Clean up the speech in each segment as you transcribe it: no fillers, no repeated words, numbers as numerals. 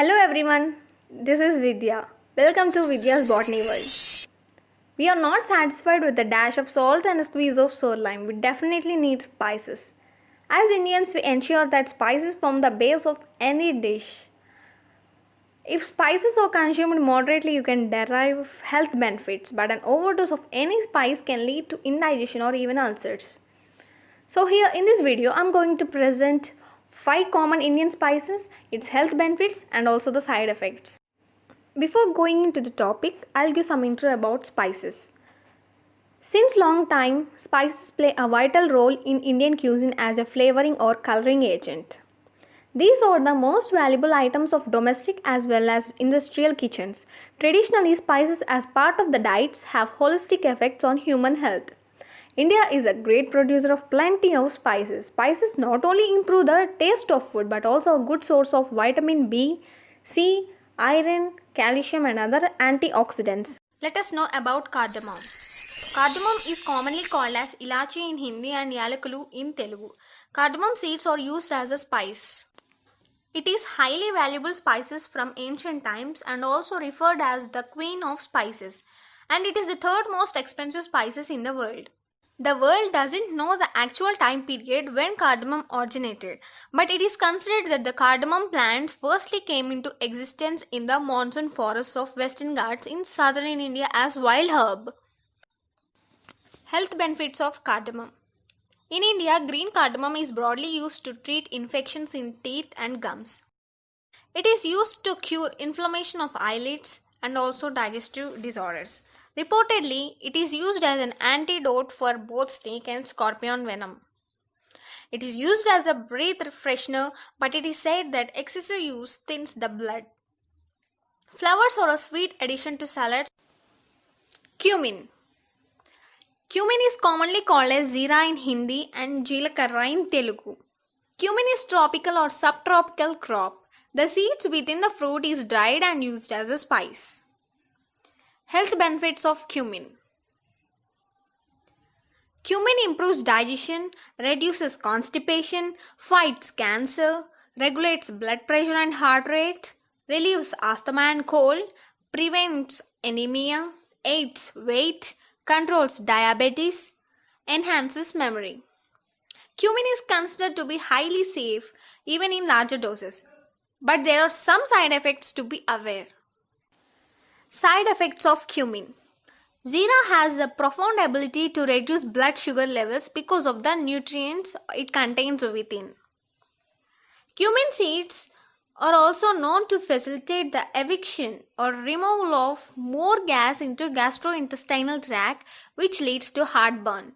Hello everyone, this is Vidya. Welcome to Vidya's Botany World. We are not satisfied with a dash of salt and a squeeze of sour lime. We definitely need spices. As Indians, we ensure that spices form the base of any dish. If spices are consumed moderately, you can derive health benefits, but an overdose of any spice can lead to indigestion or even ulcers. So here in this video, I'm going to present 5 common Indian spices, its health benefits and also the side effects. Before going into the topic, I'll give some intro about spices. Since long time, spices play a vital role in Indian cuisine as a flavoring or coloring agent. These are the most valuable items of domestic as well as industrial kitchens. Traditionally, spices as part of the diets have holistic effects on human health. India is a great producer of plenty of spices. Spices not only improve the taste of food but also a good source of vitamin B, C, iron, calcium and other antioxidants. Let us know about cardamom. Cardamom is commonly called as ilachi in Hindi and yalakalu in Telugu. Cardamom seeds are used as a spice. It is highly valuable spices from ancient times and also referred as the queen of spices, and it is the third most expensive spices in the world. The world doesn't know the actual time period when cardamom originated, but it is considered that the cardamom plant firstly came into existence in the monsoon forests of Western Ghats in southern India as wild herb. Health benefits of cardamom. In India, green cardamom is broadly used to treat infections in teeth and gums. It is used to cure inflammation of eyelids and also digestive disorders. Reportedly, it is used as an antidote for both snake and scorpion venom. It is used as a breath freshener, but it is said that excessive use thins the blood. Flowers are a sweet addition to salads. Cumin. Cumin is commonly called as Zira in Hindi and Jilakara in Telugu. Cumin is tropical or subtropical crop. The seeds within the fruit is dried and used as a spice. Health benefits of cumin. Cumin improves digestion, reduces constipation, fights cancer, regulates blood pressure and heart rate, relieves asthma and cold, prevents anemia, aids weight, controls diabetes, enhances memory. Cumin is considered to be highly safe even in larger doses, but there are some side effects to be aware. Side effects of cumin. Zira has a profound ability to reduce blood sugar levels because of the nutrients it contains within. Cumin seeds are also known to facilitate the eviction or removal of more gas into gastrointestinal tract, which leads to heartburn.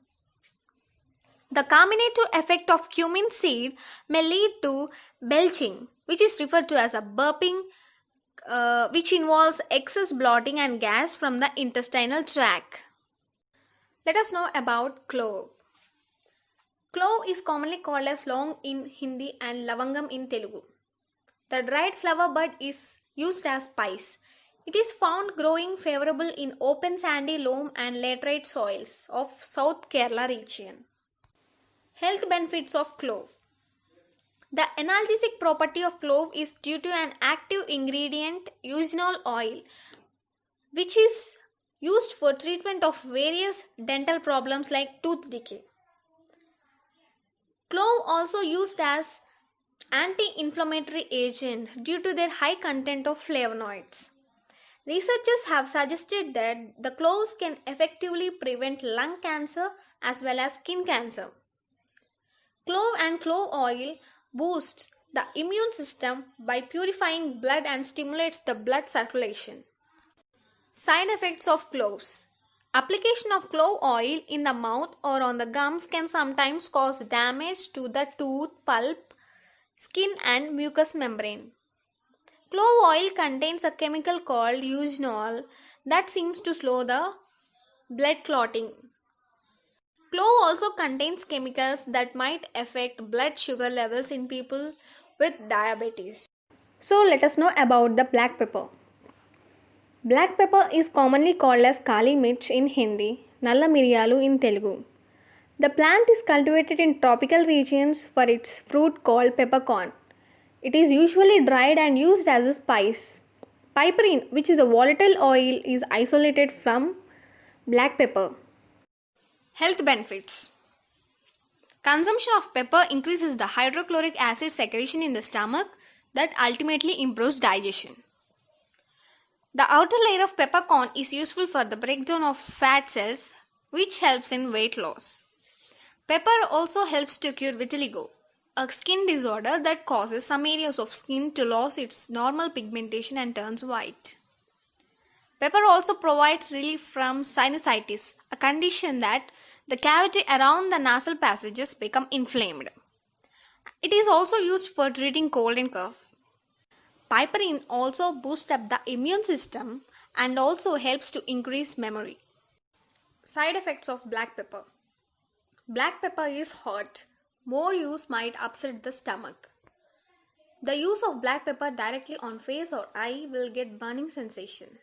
The combinative effect of cumin seed may lead to belching, which is referred to as a burping, which involves excess bloating and gas from the intestinal tract. Let us know about clove. Clove is commonly called as long in Hindi and lavangam in Telugu. The dried flower bud is used as spice. It is found growing favorable in open sandy loam and laterite soils of South Kerala region. Health benefits of clove. The analgesic property of clove is due to an active ingredient, eugenol oil, which is used for treatment of various dental problems like tooth decay. Clove also used as anti-inflammatory agent due to their high content of flavonoids. Researchers have suggested that the cloves can effectively prevent lung cancer as well as skin cancer. Clove and clove oil boosts the immune system by purifying blood and stimulates the blood circulation. Side effects of cloves. Application of clove oil in the mouth or on the gums can sometimes cause damage to the tooth pulp, skin and mucous membrane. Clove oil contains a chemical called eugenol that seems to slow the blood clotting. Clove also contains chemicals that might affect blood sugar levels in people with diabetes. So let us know about the black pepper. Black pepper is commonly called as Kali Mirch in Hindi, Nalla Miriyalu in Telugu. The plant is cultivated in tropical regions for its fruit called peppercorn. It is usually dried and used as a spice. Piperine, which is a volatile oil, is isolated from black pepper. Health benefits. Consumption of pepper increases the hydrochloric acid secretion in the stomach that ultimately improves digestion. The outer layer of peppercorn is useful for the breakdown of fat cells, which helps in weight loss. Pepper also helps to cure vitiligo, a skin disorder that causes some areas of skin to lose its normal pigmentation and turns white. Pepper also provides relief from sinusitis, a condition that the cavity around the nasal passages become inflamed. It is also used for treating cold and cough. Piperine also boosts up the immune system and also helps to increase memory. Side effects of black pepper. Black pepper is hot. More use might upset the stomach. The use of black pepper directly on face or eye will get burning sensation.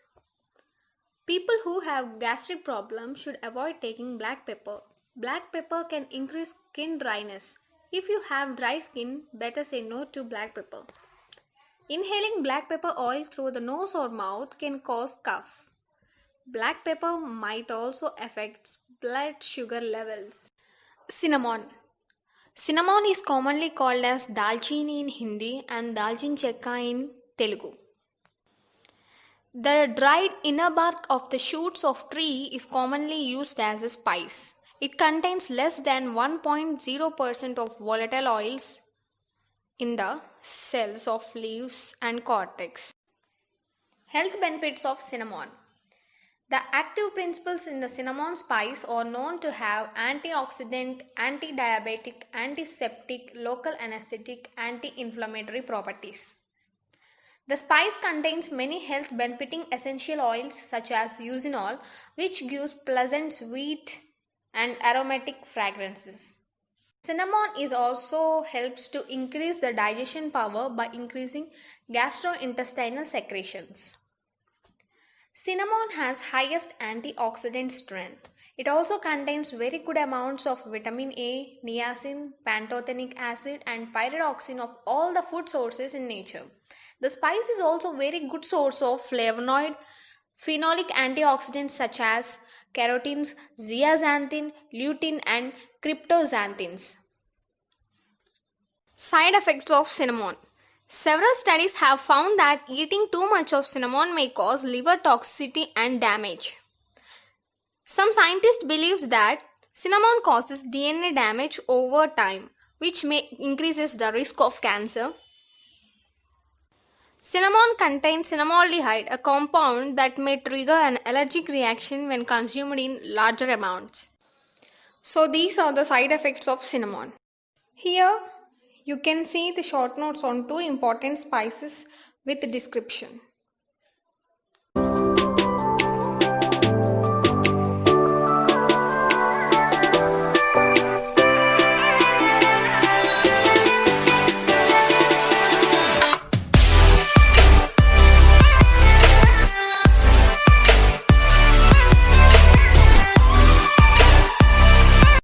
People who have gastric problems should avoid taking black pepper. Black pepper can increase skin dryness. If you have dry skin, better say no to black pepper. Inhaling black pepper oil through the nose or mouth can cause cough. Black pepper might also affect blood sugar levels. Cinnamon. Cinnamon is commonly called as dalchini in Hindi and dalchin chekka in Telugu. The dried inner bark of the shoots of tree is commonly used as a spice. It contains less than 1.0% of volatile oils in the cells of leaves and cortex. Health benefits of cinnamon. The active principles in the cinnamon spice are known to have antioxidant, anti-diabetic, antiseptic, local anesthetic, anti-inflammatory properties. The spice contains many health benefiting essential oils such as eugenol, which gives pleasant sweet and aromatic fragrances. Cinnamon is also helps to increase the digestion power by increasing gastrointestinal secretions. Cinnamon has highest antioxidant strength. It also contains very good amounts of vitamin A, niacin, pantothenic acid and pyridoxine of all the food sources in nature. The spice is also very good source of flavonoid, phenolic antioxidants such as carotene, zeaxanthin, lutein and cryptoxanthins. Side effects of cinnamon. Several studies have found that eating too much of cinnamon may cause liver toxicity and damage. Some scientists believe that cinnamon causes DNA damage over time, which may increases the risk of cancer. Cinnamon contains cinnamaldehyde, a compound that may trigger an allergic reaction when consumed in larger amounts. So these are the side effects of cinnamon. Here you can see the short notes on two important spices with the description.